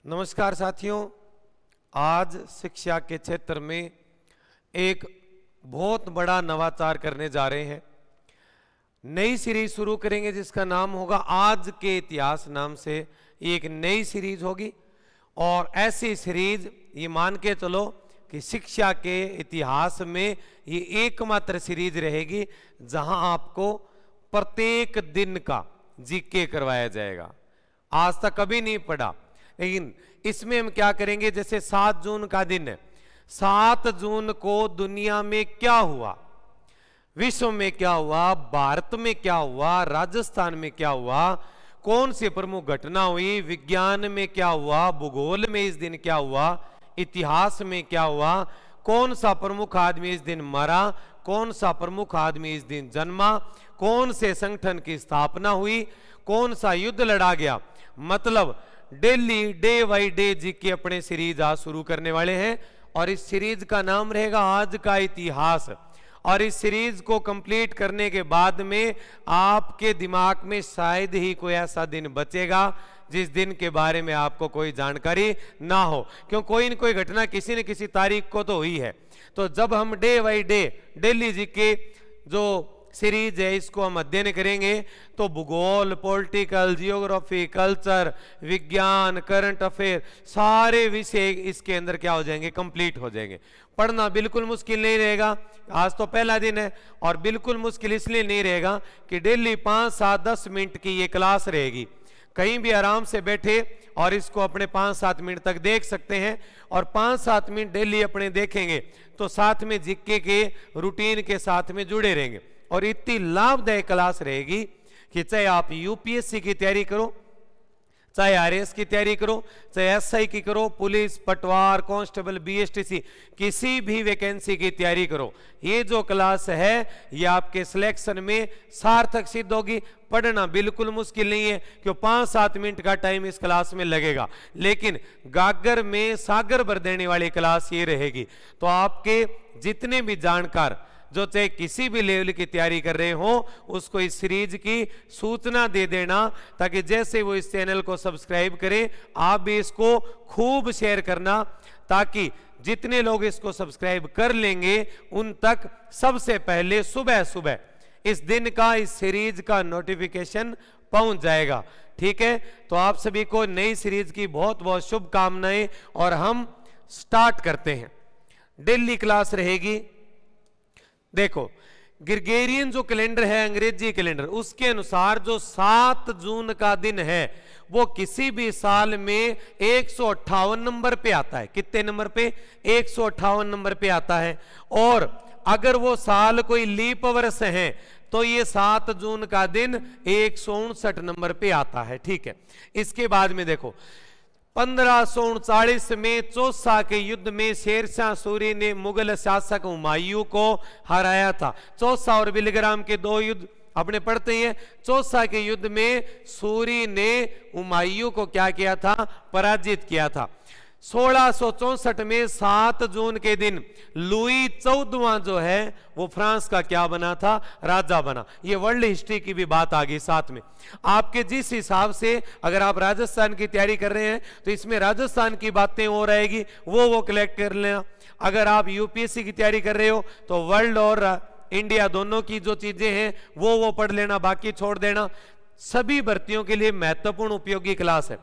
नमस्कार साथियों, आज शिक्षा के क्षेत्र में एक बहुत बड़ा नवाचार करने जा रहे हैं। नई सीरीज शुरू करेंगे जिसका नाम होगा आज के इतिहास नाम से। एक नई सीरीज होगी और ऐसी सीरीज ये मान के चलो कि शिक्षा के इतिहास में ये एकमात्र सीरीज रहेगी जहां आपको प्रत्येक दिन का जीके करवाया जाएगा। आज तक कभी नहीं पढ़ा, लेकिन इसमें हम क्या करेंगे, जैसे 7 जून का दिन है। 7 जून को दुनिया में क्या हुआ, विश्व में क्या हुआ, भारत में क्या हुआ, राजस्थान में क्या हुआ, कौन सी प्रमुख घटना हुई, विज्ञान में क्या हुआ, भूगोल में इस दिन क्या हुआ, इतिहास में क्या हुआ, कौन सा प्रमुख आदमी इस दिन मरा, कौन सा प्रमुख आदमी इस दिन जन्मा, कौन से संगठन की स्थापना हुई, कौन सा युद्ध लड़ा गया। मतलब daily day by day GK अपने सीरीज आज शुरू करने वाले हैं और इस सीरीज का नाम रहेगा आज का इतिहास। और इस सीरीज को कंप्लीट करने के बाद में आपके दिमाग में शायद ही कोई ऐसा दिन बचेगा जिस दिन के बारे में आपको कोई जानकारी ना हो, क्यों कोई न कोई घटना किसी न किसी तारीख को तो हुई है। तो जब हम day by day daily GK जो सीरीज है इसको हम अध्ययन करेंगे तो भूगोल, पॉलिटिकल, जियोग्राफी, कल्चर, विज्ञान, करंट अफेयर सारे विषय इसके अंदर क्या हो जाएंगे, कंप्लीट हो जाएंगे। पढ़ना बिल्कुल मुश्किल नहीं रहेगा। आज तो पहला दिन है और बिल्कुल मुश्किल इसलिए नहीं रहेगा कि डेली 5, 7, 10 मिनट की ये क्लास रहेगी। कहीं भी आराम से बैठे और इसको अपने 5-7 मिनट तक देख सकते हैं और 5-7 मिनट डेली अपने देखेंगे तो साथ में जीके के रूटीन के साथ में जुड़े रहेंगे और इतनी लाभदायक क्लास रहेगी कि चाहे आप यूपीएससी की तैयारी करो, चाहे आरएएस की तैयारी करो, चाहे एसआई की करो, पुलिस, पटवार, कांस्टेबल, बीएसटीसी, किसी भी वैकेंसी की तैयारी करो, ये जो क्लास है ये आपके सिलेक्शन में सार्थक सिद्ध होगी। पढ़ना बिल्कुल मुश्किल नहीं है क्यों 5-7 मिनट का टाइम इस क्लास में लगेगा, लेकिन गागर में सागर भर देने वाली क्लास ये रहेगी। तो आपके जितने भी जानकार जो चाहे किसी भी लेवल की तैयारी कर रहे हो उसको इस सीरीज की सूचना दे देना, ताकि जैसे वो इस चैनल को सब्सक्राइब करें आप भी इसको खूब शेयर करना, ताकि जितने लोग इसको सब्सक्राइब कर लेंगे उन तक सबसे पहले सुबह सुबह इस दिन का, इस सीरीज का नोटिफिकेशन पहुंच जाएगा। ठीक है, तो आप सभी को नई सीरीज की बहुत बहुत शुभकामनाएं और हम स्टार्ट करते हैं। डेली क्लास रहेगी। देखो, ग्रेगोरियन जो कैलेंडर है, अंग्रेजी कैलेंडर, उसके अनुसार जो 7 जून का दिन है वो किसी भी साल में 158 नंबर पे आता है। कितने नंबर पे? 158 नंबर पे आता है। और अगर वो साल कोई लीप वर्ष है तो ये 7 जून का दिन 159 नंबर पे आता है। ठीक है, इसके बाद में देखो 1539 में चौसा के युद्ध में शेरशाह सूरी ने मुगल शासक हुमायूं को हराया था। चौसा और बिलग्राम के 2 युद्ध अपने पढ़ते हैं। चौसा के युद्ध में सूरी ने हुमायूं को क्या किया था? पराजित किया था। 1664 में 7 जून के दिन लुई 14वां जो है वो फ्रांस का क्या बना था? राजा बना। ये वर्ल्ड हिस्ट्री की भी बात आ गई साथ में। आपके जिस हिसाब से अगर आप राजस्थान की तैयारी कर रहे हैं तो इसमें राजस्थान की बातें हो रहेगी, वो कलेक्ट कर लेना। अगर आप यूपीएससी की तैयारी कर रहे हो तो वर्ल्ड और इंडिया दोनों की जो चीजें हैं वो पढ़ लेना, बाकी छोड़ देना। सभी भर्तियों के लिए महत्वपूर्ण उपयोगी क्लास है।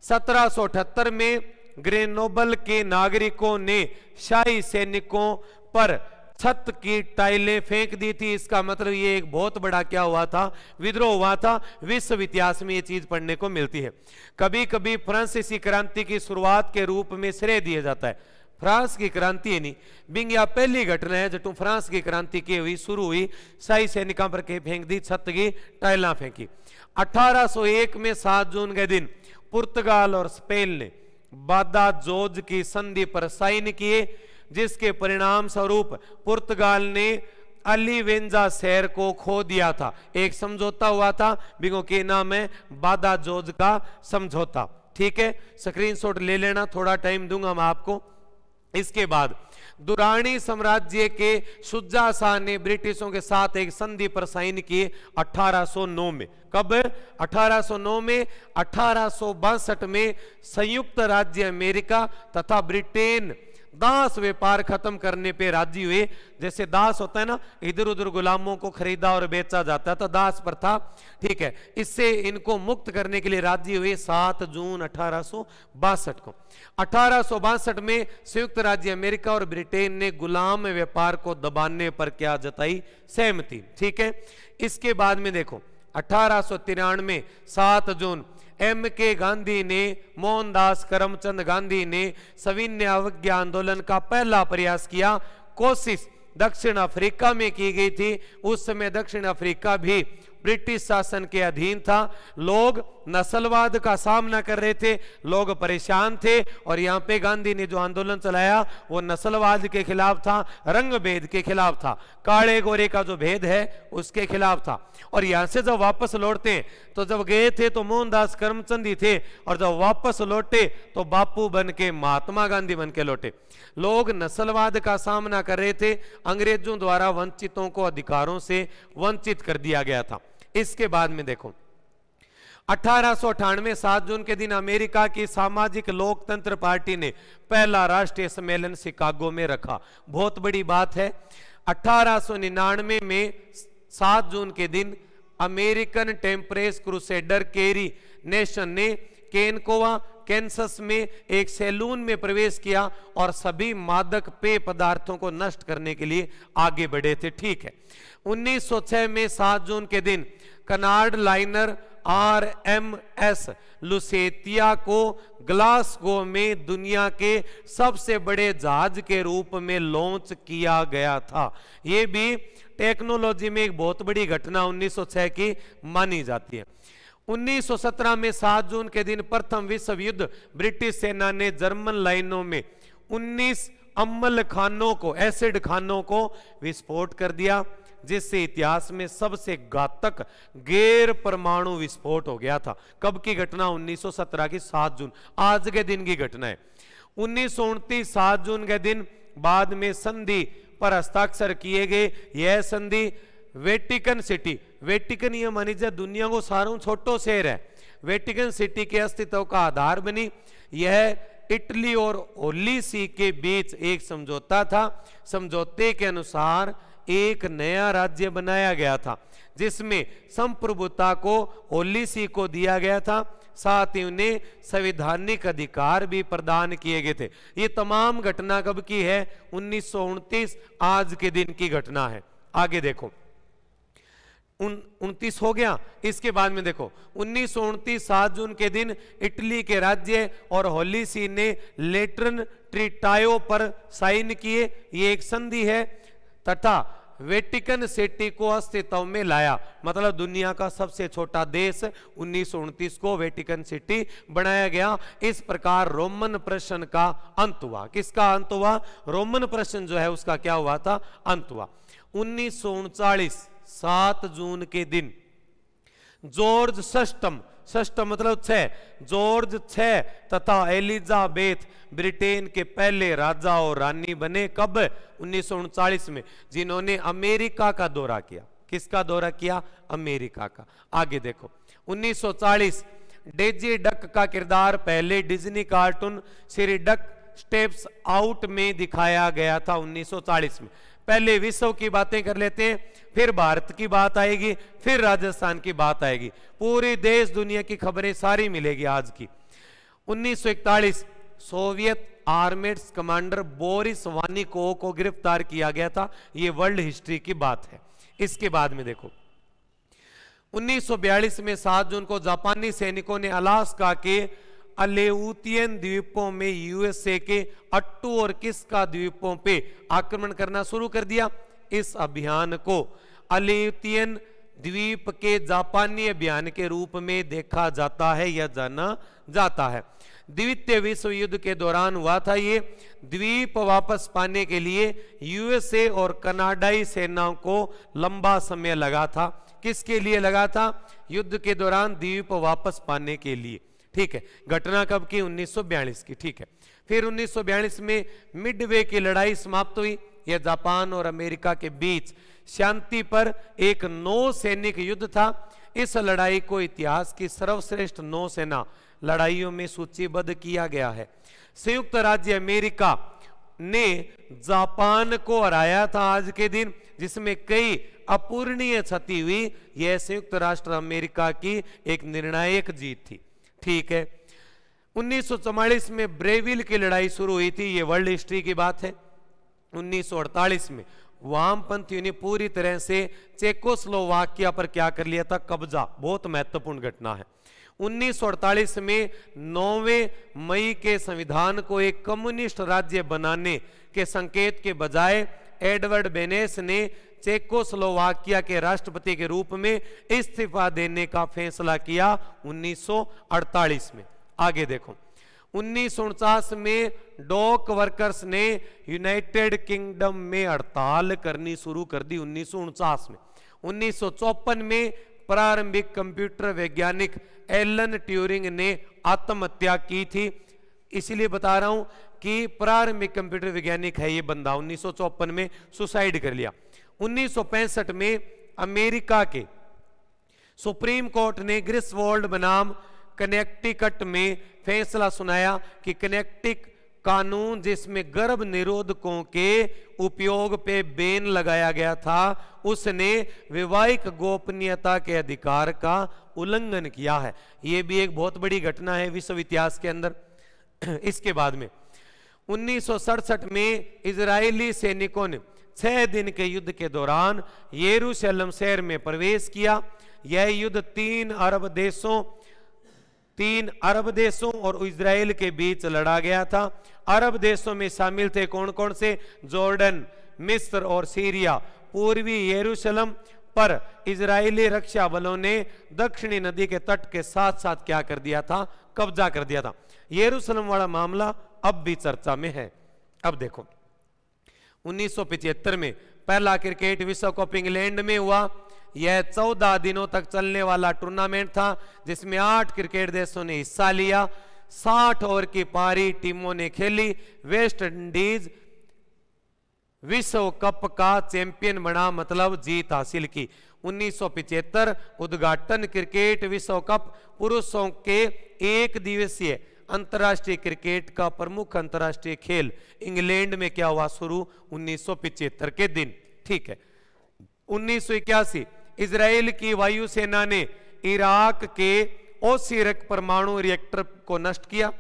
1778 में ग्रेनोबल के नागरिकों ने शाही सैनिकों पर छत की टाइलें फेंक दी थी। इसका मतलब ये एक बहुत बड़ा क्या हुआ था? विद्रोह हुआ था। विश्व इतिहास में ये चीज पढ़ने को मिलती है। कभी कभी फ्रांसीसी क्रांति की शुरुआत के रूप में श्रेय दिया जाता है। फ्रांस की क्रांति है नहीं, बिंग या पहली घटना है जब फ्रांस की क्रांति की हुई शुरू हुई, शाही सैनिकों पर के फेंक दी, छत की टाइलें फेंकी। 1801 में 7 जून के दिन पुर्तगाल और स्पेन ने बादाजोज की संधि पर साइन किए, जिसके परिणाम स्वरूप पुर्तगाल ने अलीवेंजा शहर को खो दिया था। एक समझौता हुआ था, बिगो के नाम है बादाजोज का समझौता। ठीक है, स्क्रीनशॉट ले लेना, थोड़ा टाइम दूंगा मैं आपको। इसके बाद दुरानी साम्राज्य के शुजा शाह ने ब्रिटिशों के साथ एक संधि पर साइन किए 1809 में। कब? 1809 में। 1862 में संयुक्त राज्य अमेरिका तथा ब्रिटेन दास व्यापार खत्म करने पे राजी हुए। जैसे दास होता है ना, इधर उधर गुलामों को खरीदा और बेचा जाता है, तो दास प्रथा, ठीक है, इससे इनको मुक्त करने के लिए राजी हुए 7 जून 1862 को। 1862 में संयुक्त राज्य अमेरिका और ब्रिटेन ने गुलाम व्यापार को दबाने पर क्या जताई? सहमति। ठीक है, इसके बाद में देखो 1893 7 जून एम के गांधी ने, मोहनदास करमचंद गांधी ने सविनय अवज्ञा आंदोलन का पहला प्रयास किया। कोशिश दक्षिण अफ्रीका में की गई थी। उस समय दक्षिण अफ्रीका भी ब्रिटिश शासन के अधीन था। लोग नस्लवाद का सामना कर रहे थे, लोग परेशान थे, और यहाँ पे गांधी ने जो आंदोलन चलाया वो नस्लवाद के खिलाफ था, रंग भेद के खिलाफ था, काले गोरे का जो भेद है उसके खिलाफ था। और यहाँ से जब वापस लौटते तो जब गए थे तो मोहनदास करमचंद ही थे, और जब वापस लौटे तो बापू बन के, महात्मा गांधी बन के लौटे। लोग नस्लवाद का सामना कर रहे थे, अंग्रेजों द्वारा वंचितों को अधिकारों से वंचित कर दिया गया था। इसके बाद में देखो 1898 7 जून के दिन अमेरिका की सामाजिक लोकतंत्र पार्टी ने पहला राष्ट्रीय सम्मेलन शिकागो में रखा। बहुत बड़ी बात है। 1899 में 7 जून के दिन अमेरिकन टेम्परेस क्रूसेडर केरी नेशन ने केनकोवा कैंसस में एक सैलून में प्रवेश किया और सभी मादक पेय पदार्थों को नष्ट करने के लिए आगे बढ़े थे। ठीक है, 1906 में 7 जून के दिन कनार्ड लाइनर RMS लुसेटिया को ग्लासगो में दुनिया के सबसे बड़े जहाज के रूप में लॉन्च किया गया था। यह भी टेक्नोलॉजी में एक बहुत बड़ी घटना 1906 की मानी जाती है। 1917 में 7 जून के दिन प्रथम विश्व युद्ध ब्रिटिश सेना ने जर्मन लाइनों में 19 अम्ल खानों को, एसिड खानों को विस्फोट कर दिया, जिससे इतिहास में सबसे घातक गैर परमाणु विस्फोट हो गया था। कब की घटना? 1917 की 7 जून, आज के दिन की घटना है। 1929 7 जून के दिन बाद में संधि पर हस्ताक्षर किए गए। यह संधि वेटिकन सिटी, वेटिकन ये मानी जाए दुनिया को सारों छोटो शहर है, वेटिकन सिटी के अस्तित्व का आधार बनी। यह इटली और होली सी के बीच एक समझौता था। समझौते के अनुसार एक नया राज्य बनाया गया था, जिसमें संप्रभुता को होली सी को दिया गया था, साथ ही उन्हें संवैधानिक अधिकार भी प्रदान किए गए थे। ये तमाम घटना कब की है? 1929, आज के दिन की घटना है। आगे देखो 29 हो गया। इसके बाद में देखो 1929 7 जून के दिन इटली के राज्य और होली सी ने लेटरन ट्रीटायो पर साइन किए। ये एक संधि है तथा वेटिकन सिटी को अस्तित्व में लाया। मतलब दुनिया का सबसे छोटा देश 1929 को वेटिकन सिटी बनाया गया। इस प्रकार रोमन प्रश्न का अंत हुआ। किसका अंत हुआ? रोमन प्रश्न जो है उसका क्या हुआ था? अंत हुआ। 1939 7 जून के दिन जॉर्ज षष्ठम, षष्ठम मतलब 6, जॉर्ज 6 तथा एलिजाबेथ ब्रिटेन के पहले राजा और रानी बने। कब? 1939 में, जिन्होंने अमेरिका का दौरा किया। किसका दौरा किया? अमेरिका का। आगे देखो 1940 डेजी डक का किरदार पहले Disney cartoon Shri duck steps out में दिखाया गया था 1940 में। पहले विश्व की बातें कर लेते हैं, फिर भारत की बात आएगी, फिर राजस्थान की बात आएगी, पूरे देश दुनिया की खबरें सारी मिलेगी आज की। 1941 सोवियत आर्मेड्स कमांडर बोरिस वानिकोव को गिरफ्तार किया गया था। यह वर्ल्ड हिस्ट्री की बात है। इसके बाद में देखो 1942 में 7 जून को जापानी सैनिकों ने अलास्का के अलेउतियन द्वीपों में यूएसए के अट्टू और किस्का द्वीपों पे आक्रमण करना शुरू कर दिया। इस अभियान को अलेउतियन द्वीप के जापानी अभियान के रूप में देखा जाता है या जाना जाता है। द्वितीय विश्व युद्ध के दौरान हुआ था। ये द्वीप वापस पाने के लिए यूएसए और कनाडाई सेनाओं को लंबा समय लगा था। किसके लिए लगा था? युद्ध के दौरान द्वीप वापस पाने के लिए। ठीक है। घटना कब की? 1942 की, ठीक है। फिर 1942 में मिडवे की लड़ाई समाप्त हुई। यह जापान और अमेरिका के बीच शांति पर एक नौसैनिक युद्ध था। इस लड़ाई को इतिहास की सर्वश्रेष्ठ नौसेना लड़ाइयों में सूचीबद्ध किया गया है। संयुक्त राज्य अमेरिका ने जापान को हराया था आज के दिन, जिसमें कई अपूरणीय क्षति हुई। यह संयुक्त राष्ट्र अमेरिका की एक निर्णायक जीत थी, ठीक है। 1944 में ब्रेविल की लड़ाई शुरू हुई थी, यह वर्ल्ड हिस्ट्री की बात है। 1948 में वामपंथियों ने पूरी तरह से चेकोस्लोवाकिया पर क्या कर लिया था? कब्जा। बहुत महत्वपूर्ण घटना है। 1948 में 9 मई के संविधान को एक कम्युनिस्ट राज्य बनाने के संकेत के बजाय एडवर्ड बेनेस ने चेकोस्लोवाकिया के राष्ट्रपति के रूप में इस्तीफा देने का फैसला किया 1948 में। आगे देखो, 1949 में डॉक वर्कर्स ने यूनाइटेड किंगडम में हड़ताल करनी शुरू कर दी 1949 में। 1954 में प्रारंभिक कंप्यूटर वैज्ञानिक एलन ट्यूरिंग ने आत्महत्या की थी। इसलिए बता रहा हूं कि प्रारंभिक कंप्यूटर वैज्ञानिक है ये बंदा, 1954 में सुसाइड कर लिया। 1965 में अमेरिका के सुप्रीम कोर्ट ने ग्रिसवोल्ड बनाम कनेक्टिकट में फैसला सुनाया कि कनेक्टिक कानून जिसमें गर्भ निरोधकों के उपयोग पे बैन लगाया गया था, उसने वैवाहिक गोपनीयता के अधिकार का उल्लंघन किया है। यह भी एक बहुत बड़ी घटना है विश्व इतिहास के अंदर। इसके बाद में 1967 में इजरायली सैनिकों ने 6 दिन के युद्ध के दौरान यरूशलेम शहर में प्रवेश किया। यह युद्ध 3 अरब देशों और इजराइल के बीच लड़ा गया था। अरब देशों में शामिल थे कौन कौन से? जॉर्डन, मिस्र और सीरिया। पूर्वी यरूशलेम पर इजरायली रक्षा बलों ने दक्षिणी नदी के तट के साथ साथ क्या कर दिया था? कब्जा कर दिया था। यरूशलेम वाला मामला अब भी चर्चा में है। अब देखो, 1975 में पहला क्रिकेट विश्व कप इंग्लैंड में हुआ। यह 14 दिनों तक चलने वाला टूर्नामेंट था, जिसमें 8 क्रिकेट देशों ने हिस्सा लिया। 60 ओवर की पारी टीमों ने खेली। वेस्ट इंडीज विश्व कप का चैंपियन बना, मतलब जीत हासिल की। 1975 उद्घाटन क्रिकेट विश्व कप पुरुषों के एक दिवसीय अंतर्राष्ट्रीय क्रिकेट का प्रमुख अंतर्राष्ट्रीय खेल इंग्लैंड में क्या हुआ? शुरू 1975 के दिन, ठीक है। 1981 इजराइल की वायुसेना ने इराक के ओसीरक परमाणु रिएक्टर को नष्ट किया।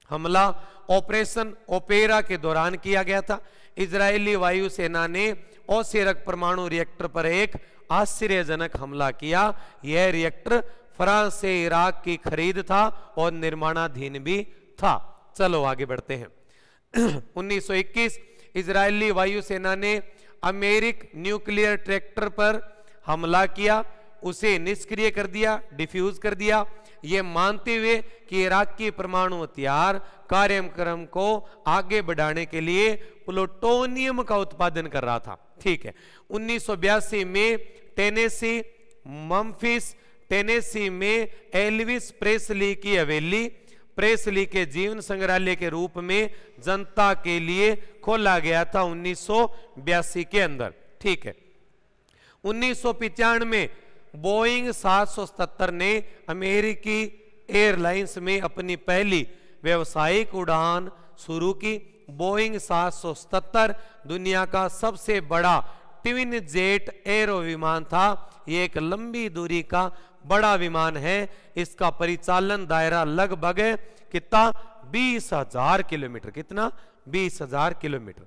हमला ऑपरेशन ओपेरा के दौरान किया गया था। इजरायली वायुसेना ने ओसीरक परमाणु रिएक्टर पर एक आश्चर्यजनक हमला किया। यह रिएक्टर फ्रांस से इराक की खरीद था और निर्माणाधीन भी था। चलो आगे बढ़ते हैं। 1921 इजरायली वायुसेना ने अमेरिक न्यूक्लियर ट्रैक्टर पर हमला किया, उसे निष्क्रिय कर दिया, डिफ्यूज कर दिया, यह मानते हुए कि इराक की परमाणु हथियार कार्यक्रम को आगे बढ़ाने के लिए प्लूटोनियम का उत्पादन कर रहा था, ठीक है। 1982 में टेनेसी में एल्विस प्रेसली की हवेली प्रेसली के जीवन संग्रहालय के रूप में जनता के लिए खोला गया था 1982 के अंदर, ठीक है। 1995 में बोइंग 777 ने अमेरिकी एयरलाइंस में अपनी पहली व्यावसायिक उड़ान शुरू की। बोइंग 777 दुनिया का सबसे बड़ा ट्विन जेट एरो विमान था। यह एक लंबी दूरी का बड़ा विमान है। इसका परिचालन दायरा लगभग कितना? 20,000 किलोमीटर। कितना? 20,000 किलोमीटर।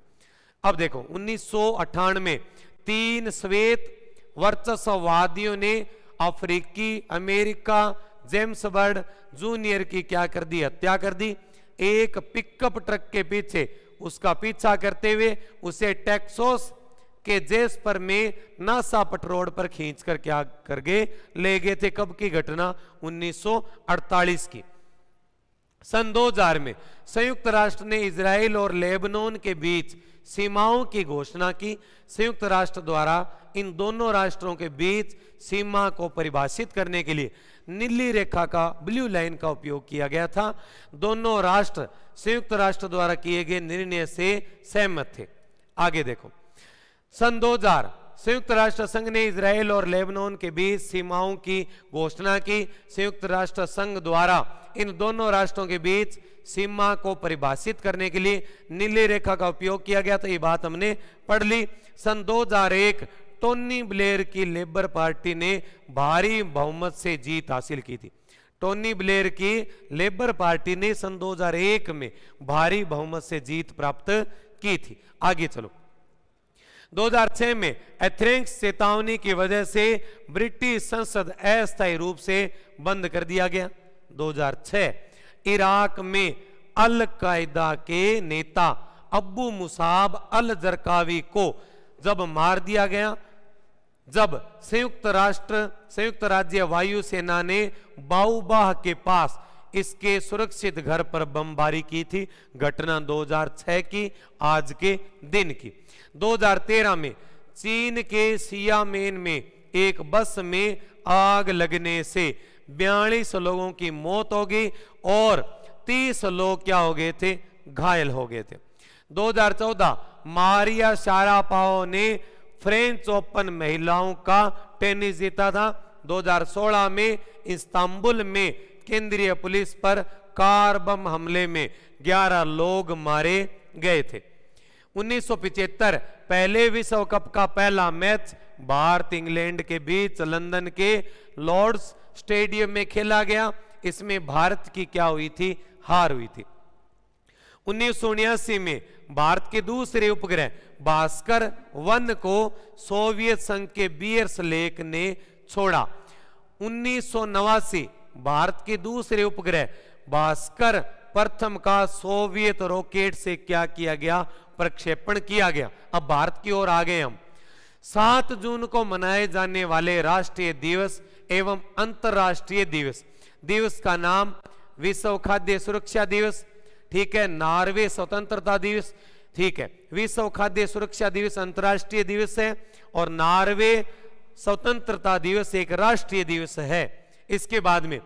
अब देखो, 1998 में 3 श्वेत वर्चस्ववादियों ने अफ्रीकी अमेरिका जेम्स बर्ड जूनियर की क्या कर दी? हत्या कर दी। एक पिकअप ट्रक के पीछे उसका पीछा करते हुए उसे टेक्सास के जेस्पर में नासा पेट्रोल पर खींचकर क्या कर गए? ले गए थे। कब की घटना? 1948 की। सन 2000 में संयुक्त राष्ट्र ने इजराइल और लेबनान के बीच सीमाओं की घोषणा की। संयुक्त राष्ट्र द्वारा इन दोनों राष्ट्रों के बीच सीमा को परिभाषित करने के लिए नीली रेखा का, ब्लू लाइन का उपयोग किया गया था। दोनों राष्ट्र संयुक्त राष्ट्र द्वारा किए गए निर्णय से सहमत थे। आगे देखो, सन 2000 संयुक्त राष्ट्र संघ ने इजराइल और लेबनान के बीच सीमाओं की घोषणा की। संयुक्त राष्ट्र संघ द्वारा इन दोनों राष्ट्रों के बीच सीमा को परिभाषित करने के लिए नीली रेखा का उपयोग किया गया था। ये बात हमने पढ़ ली। सन 2001 टोनी ब्लेयर की लेबर पार्टी ने भारी बहुमत से जीत हासिल की थी। टोनी ब्लेयर की लेबर पार्टी ने सन 2001 में भारी बहुमत से जीत प्राप्त की थी। आगे चलो, 2006 में एथेंस चेतावनी की वजह से ब्रिटिश संसद अस्थायी रूप से बंद कर दिया गया। 2006 इराक में अल कायदा के नेता अबू मुसाब अल जरकावी को जब मार दिया गया, जब संयुक्त राज्य वायुसेना ने बाउबाह के पास इसके सुरक्षित घर पर बमबारी की थी। घटना 2006 की, आज के दिन की। 2013 में चीन के सियामेन में एक बस में आग लगने से 42 लोगों की मौत हो गई और 30 लोग क्या हो गए थे, घायल हो गए थे। 2014 मारिया शारापोवा ने फ्रेंच ओपन महिलाओं का टेनिस जीता था। 2016 में इस्तांबुल में केंद्रीय पुलिस पर कार बम हमले में 11 लोग मारे गए थे। 1975 पहले विश्व कप का पहला मैच भारत इंग्लैंड के बीच लंदन के लॉर्ड्स स्टेडियम में खेला गया। इसमें भारत की क्या हुई थी, हार हुई थी। 1979 में भारत के दूसरे उपग्रह भास्कर 1 को सोवियत संघ के बियर्स लेक ने छोड़ा। 1989 भारत के दूसरे उपग्रह भास्कर प्रथम का सोवियत रॉकेट से क्या किया गया, प्रक्षेपण किया गया। अब भारत की ओर आ गए हम। 7 जून को मनाए जाने वाले राष्ट्रीय दिवस एवं अंतर्राष्ट्रीय दिवस का नाम विश्व खाद्य सुरक्षा दिवस, ठीक है, नॉर्वे स्वतंत्रता दिवस, ठीक है। विश्व खाद्य सुरक्षा दिवस अंतर्राष्ट्रीय दिवस है और नॉर्वे स्वतंत्रता दिवस एक राष्ट्रीय दिवस है। इसके बाद में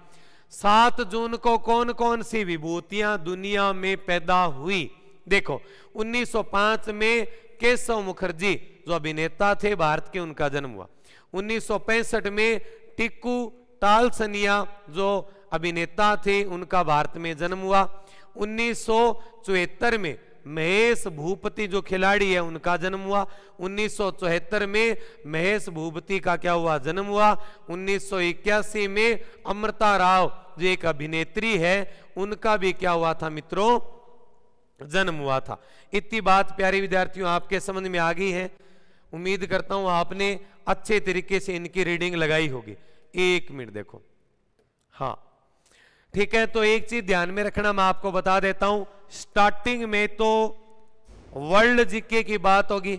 7 जून को कौन कौन सी विभूतियां दुनिया में पैदा हुई, देखो 1905 में केशव मुखर्जी जो अभिनेता थे भारत के, उनका जन्म हुआ। 1965 में टिक्कू टालसनिया जो अभिनेता थे, उनका भारत में जन्म हुआ। 1974 में महेश भूपति जो खिलाड़ी है, उनका जन्म हुआ। 1974 में महेश भूपति का क्या हुआ, जन्म हुआ। 1981 में अमृता राव जो एक अभिनेत्री है, उनका भी क्या हुआ था मित्रों, जन्म हुआ था। इतनी बात प्यारे विद्यार्थियों आपके समझ में आ गई है। उम्मीद करता हूं आपने अच्छे तरीके से इनकी रीडिंग लगाई होगी। 1 मिनट देखो, हाँ ठीक है। तो एक चीज ध्यान में रखना, मैं आपको बता देता हूं। स्टार्टिंग में तो वर्ल्ड जीके की बात होगी,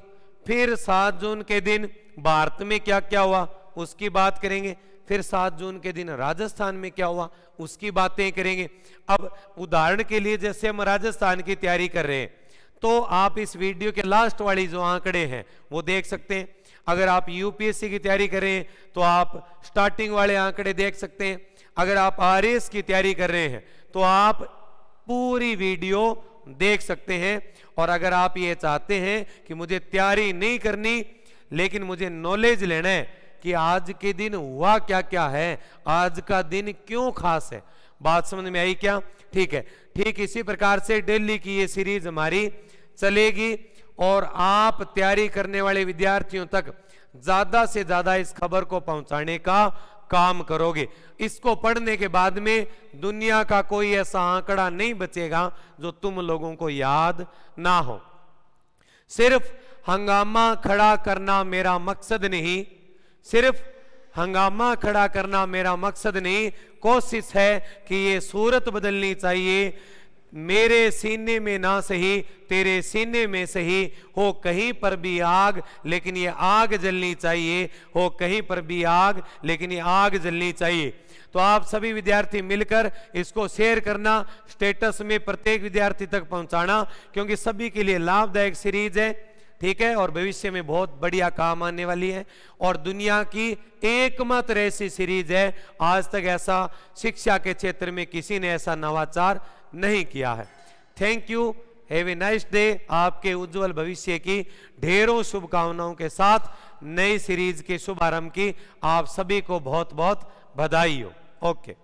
फिर 7 जून के दिन भारत में क्या क्या हुआ उसकी बात करेंगे, फिर 7 जून के दिन राजस्थान में क्या हुआ उसकी बातें करेंगे। अब उदाहरण के लिए जैसे हम राजस्थान की तैयारी कर रहे हैं, तो आप इस वीडियो के लास्ट वाली जो आंकड़े हैं वो देख सकते हैं। अगर आप यूपीएससी की तैयारी कर रहे हैं तो आप स्टार्टिंग वाले आंकड़े देख सकते हैं। अगर आप आरएस की तैयारी कर रहे हैं तो आप पूरी वीडियो देख सकते हैं। और अगर आप ये चाहते हैं कि मुझे तैयारी नहीं करनी लेकिन मुझे नॉलेज लेना है कि आज के दिन हुआ क्या क्या है, आज का दिन क्यों खास है, बात समझ में आई क्या? ठीक है। ठीक इसी प्रकार से डेली की ये सीरीज हमारी चलेगी और आप तैयारी करने वाले विद्यार्थियों तक ज्यादा से ज्यादा इस खबर को पहुंचाने का काम करोगे। इसको पढ़ने के बाद में दुनिया का कोई ऐसा आंकड़ा नहीं बचेगा जो तुम लोगों को याद ना हो। सिर्फ हंगामा खड़ा करना मेरा मकसद नहीं, सिर्फ हंगामा खड़ा करना मेरा मकसद नहीं, कोशिश है कि ये सूरत बदलनी चाहिए। मेरे सीने में ना सही तेरे सीने में सही, हो कहीं पर भी आग लेकिन ये आग जलनी चाहिए, हो कहीं पर भी आग लेकिन ये आग जलनी चाहिए। तो आप सभी विद्यार्थी मिलकर इसको शेयर करना, स्टेटस में प्रत्येक विद्यार्थी तक पहुंचाना, क्योंकि सभी के लिए लाभदायक सीरीज है, ठीक है, और भविष्य में बहुत बढ़िया काम आने वाली है और दुनिया की एकमात्र ऐसी सीरीज है, आज तक ऐसा शिक्षा के क्षेत्र में किसी ने ऐसा नवाचार नहीं किया है। Thank you, have a nice day. आपके उज्जवल भविष्य की ढेरों शुभकामनाओं के साथ नई सीरीज के शुभारंभ की आप सभी को बहुत बहुत बधाई हो। ओके।